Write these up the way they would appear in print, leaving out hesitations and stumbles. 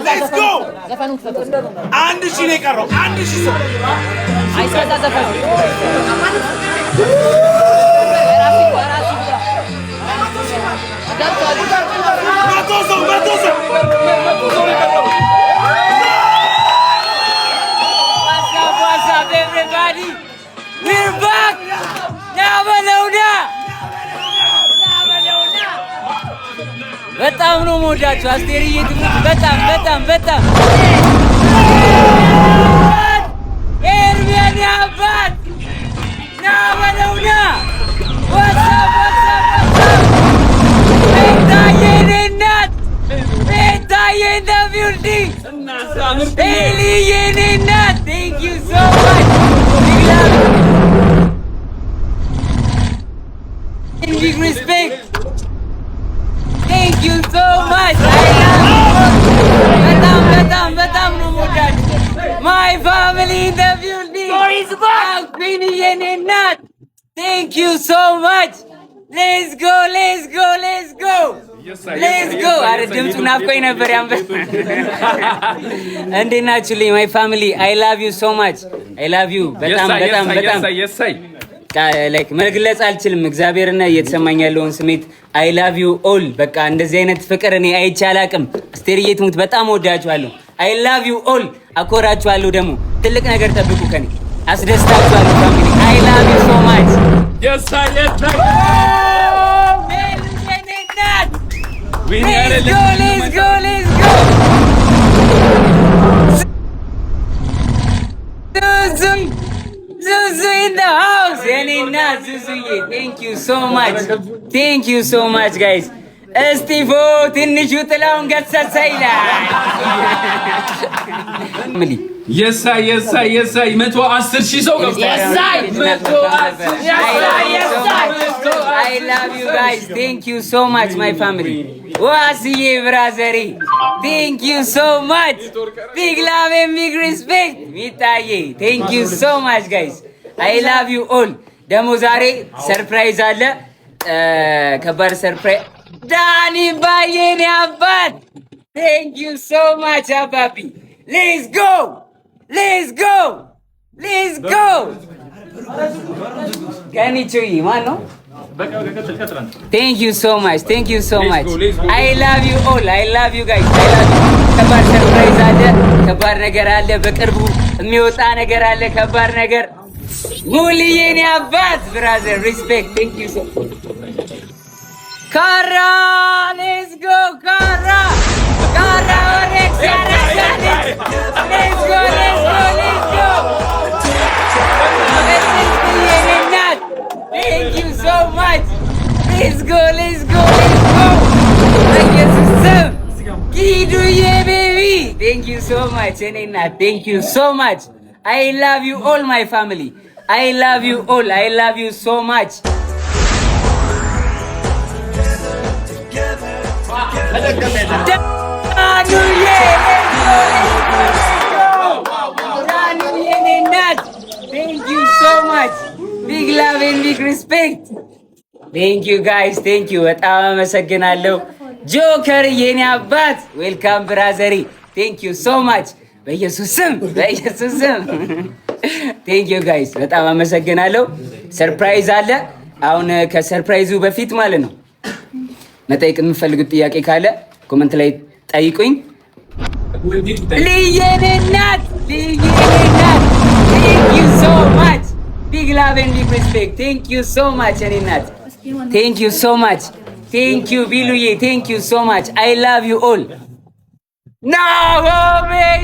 ሌትስ ጎ አንድ ሺህ ነው የቀረው አንድ ሺህ ሰው አይሰዛ ዘፈኑ What's up, everybody? We're back! በጣም ነው የምወዳችሁ አስቴርዬ ትሙት በጣም ኤርሚያን አባት ና በለውና ቤታዬ ደቪልዲ ኤሊዬ እናት thank you so much big respect thank you so much በጣም ነው የምወዳችሁ my family in the building queenዬ እናት thank you so much let's go አረ ድምፁ ናፍቆኝ ነበር ያንበል እንዴት ናችሁልኝ my family I love you so much I love you በጣም ላይክ መግለጽ አልችልም እግዚአብሔርና እየተሰማኝ ያለውን ስሜት I love you all በቃ እንደዚህ አይነት ፍቅር እኔ አይቼ አላቅም አስቴርዬ ትሙት በጣም ወዳችኋለሁ I love you all አኮራችኋለሁ ደግሞ ትልቅ ነገር ጠብቁ ከኔ አስደስታችኋለሁ ፋሚሊ I love you so much yes let's go Zuzu in the house Yanina Zuzuye thank you so much guys እስቲፎ ትንሹ ጥላውን ገሰሰ ይላል የሳይ 110,000 ሰው ገብቷል I love you guys thank you so much my family ዋስዬ ብራዘሪ thank you so much big love and big respect ሚታዬ thank you so much guys I love you all ደግሞ ዛሬ ሰርፕራይዝ አለ ከባድ ሰርፕራይዝ ዳኒ ባየኔ አባት thank you so much አባቢ let's go ከኒቹይ ማን ነው thank you so much I love you all I love you guys I love you ከባድ ሰርፕራይዝ አለ ከባድ ነገር አለ በቅርቡ የሚወጣ ነገር አለ ከባድ ነገር ሙሉዬኔ አባት ብራዘር respect thank you so much Kara, let's go, Kara, Orex, let's go. Thank you so much. Let's go. Kiduye baby. Thank you so much, Enena. Thank you so much. I love you all, my family. I love you all. I love you so much. Thank you so much. Big love and big respect. Thank you guys. Thank you. በጣም አመሰግናለሁ። ጆከር የኔ አባት ዌልካም ብራዘሪ thank you so much በኢየሱስ ስም thank you guys በጣም አመሰግናለሁ ሰርፕራይዝ አለ አሁን ከሰርፕራይዙ በፊት ማለት ነው መጠየቅ የምፈልጉት ጥያቄ ካለ ኮሜንት ላይ ጠይቁኝ ልየኔ እናት thank you so much big love and big respect thank you so much የኔ እናት thank you so much thank you ቢሉዬ thank you so much I love you all now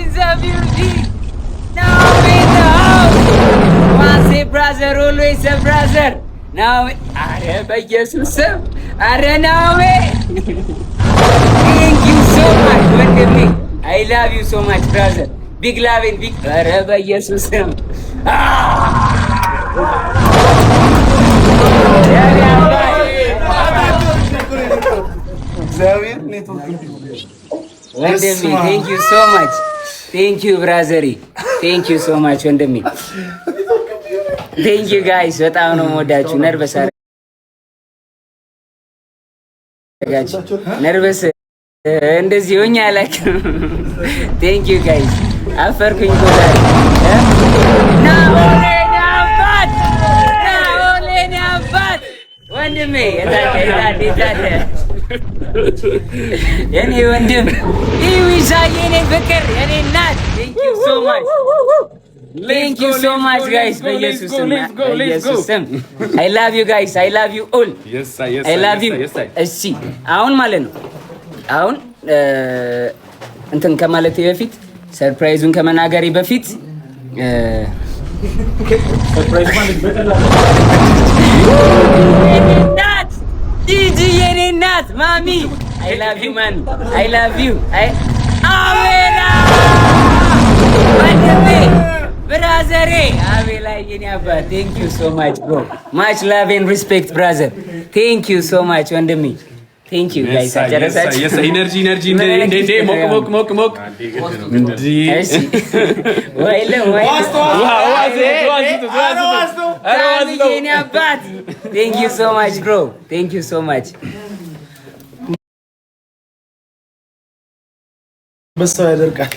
is a beauty now in the house once a brother always a brother now አረ በኢየሱስ አረ now thank you so much ወንድሜ I love you so much brother big love and big አረ በኢየሱስ ወንድሜ thank you so much thank you brother thank you so much ወንድሜ thank you guys በጣም ነው የምወዳችሁ ነርቨስ እንደዚህ ሆኜ አላውቅም። ቴንክ ዩ ጋይስ። አፈርኩኝ እኮ ዛሬ ናኦሌኒ አባት ወንድሜ የታለ የኔ ወንድም ኢዊሻዬ የኔ ፍቅር የኔ እናት ቴንክ ዩ ሶ ማች Thank you so much guys. በኢየሱስ ስም I love you guys. I love you all. Yes sir. Yes I love you. እሺ አሁን ማለት ነው አሁን እንትን ከማለቴ በፊት ሰርፕራይዙን ከመናገሬ በፊት ሰርፕራይዝ ማለት በቀላሉ ጂጂ የኔ እናት ማሚ I love you man. I love you. አቤላ ወንድሜ ብራዘሬ አቤላ የኔ አባት ቴንክ ዩ ሶ ማች ብሮ ማች ላቭ ኤንድ ሪስፔክት ብራዘር ቴንክ ዩ ሶ ማች ወንድሜ ቴንክ ዩ ጋይስ አጨረሳችሁ ኤነርጂ እንዴ ሞቅ እሺ የኔ አባት ቴንክ ዩ ሶ ማች ብሮ ቴንክ ዩ ሶ ማች በሰው ያደርቃል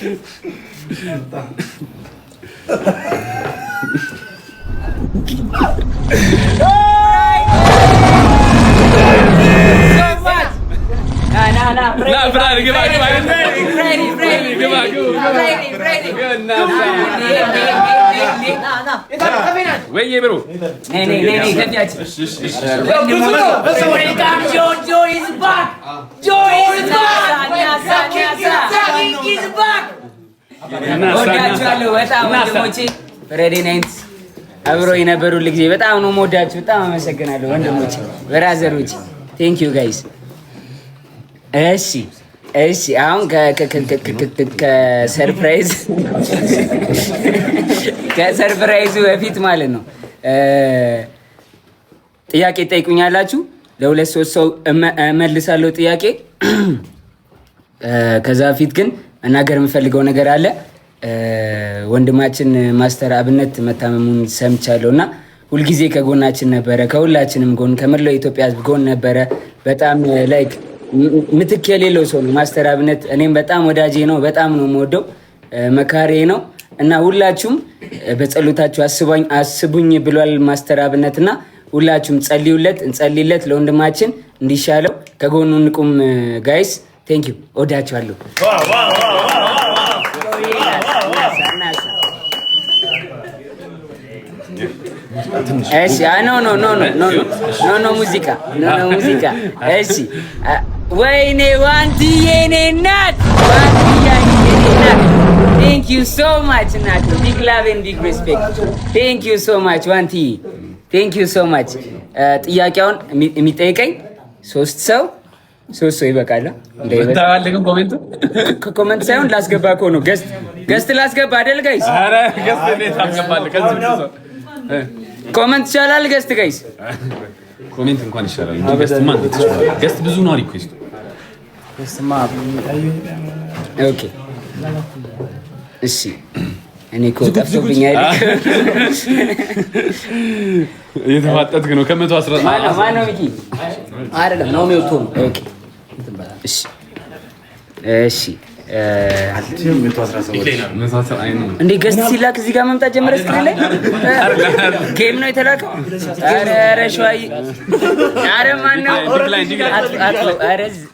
ወዳችኋለሁ በጣም ወንድሞቼ ፍሬዲ ናይንስ አብሮ የነበሩ ጊዜ በጣም ነው የምወዳችሁ። በጣም አመሰግናለሁ ወንድሞቼ ብራዘሮቼ ቴንክ ዩ ጋይስ። እሺ አሁን ከሰርፕራይዙ በፊት ማለት ነው ጥያቄ ጠይቁኛላችሁ። ለሁለት ሶስት ሰው እመልሳለሁ ጥያቄ። ከዛ በፊት ግን መናገር የምፈልገው ነገር አለ። ወንድማችን ማስተር አብነት መታመሙን ሰምቻለሁ እና ሁልጊዜ ከጎናችን ነበረ፣ ከሁላችንም ጎን፣ ከመላው ኢትዮጵያ ሕዝብ ጎን ነበረ። በጣም ላይክ ምትክ የሌለው ሰው ነው ማስተር አብነት። እኔም በጣም ወዳጄ ነው፣ በጣም ነው የምወደው፣ መካሬ ነው እና ሁላችሁም በጸሎታችሁ አስቡኝ ብሏል ማስተር አብነት እና ሁላችሁም እንጸልይለት ለወንድማችን እንዲሻለው ከጎኑ እንቁም ጋይስ። ቴንክ ዩ ወዳችኋለሁ። እሺ ኖ ሙዚቃ እሺ ወይኔ ዋንትዬ የኔ እናት ቴንክ ዩ ሶ ማች እናት ቢግ ላቭ ኤንድ ቢግ ሪስፔክት ቴንክ ዩ ሶ ማች ዋንትዬ ቴንክ ዩ ሶ ማች ጥያቄውን የሚጠይቀኝ ሶስት ሰው ይበቃል። ኮሜንት ሳይሆን ላስገባ እኮ ነው። ገስት ላስገባ አይደል ጋይስ? አረ ገስት እንዴት አስገባለሁ? ከዚህ ብዙ ሰው ኮሜንት ይቻላል። ገስት ጋይስ ኮሜንት እንኳን ይሻላል። ገስት ማን ይችላል? ገስት ብዙ ነው ሪኩዌስት። ኦኬ እሺ እኔ እኮ ጠፍቶብኛል። እየተፋጠጥክ ነው። ከ110 ማነው ሚኪ? አይደለም ነው የሚወጡ። ኦኬ እሺ እንዴ ገስት ሲላክ እዚህ ጋር መምጣት ጀመረ። ስክሪን ላይ ጌም ነው የተላከው። ኧረ ሸዋይ ኧረ ማነው?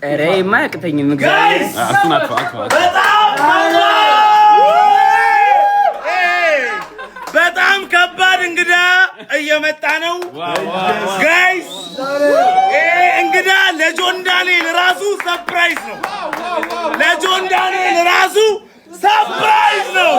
ኧረ የማያቅተኝም እግዚአብሔር በጣም ከባድ እንግዳ እየመጣ ነው ጋይስ። እንግዳ ለጆን ዳንኤል ራሱ ሰርፕራይዝ ነው። ለጆን ዳንኤል ራሱ ሰርፕራይዝ ነው።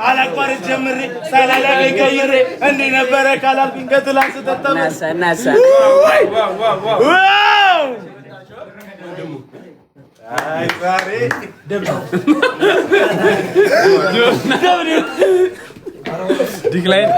አላቋርጥ ጀምሬ ሳላላገኝ ቀይሬ እንዲህ ነበረ ካላልኩኝ ከትላንት ስተጠመ ናሳ ዲክላይን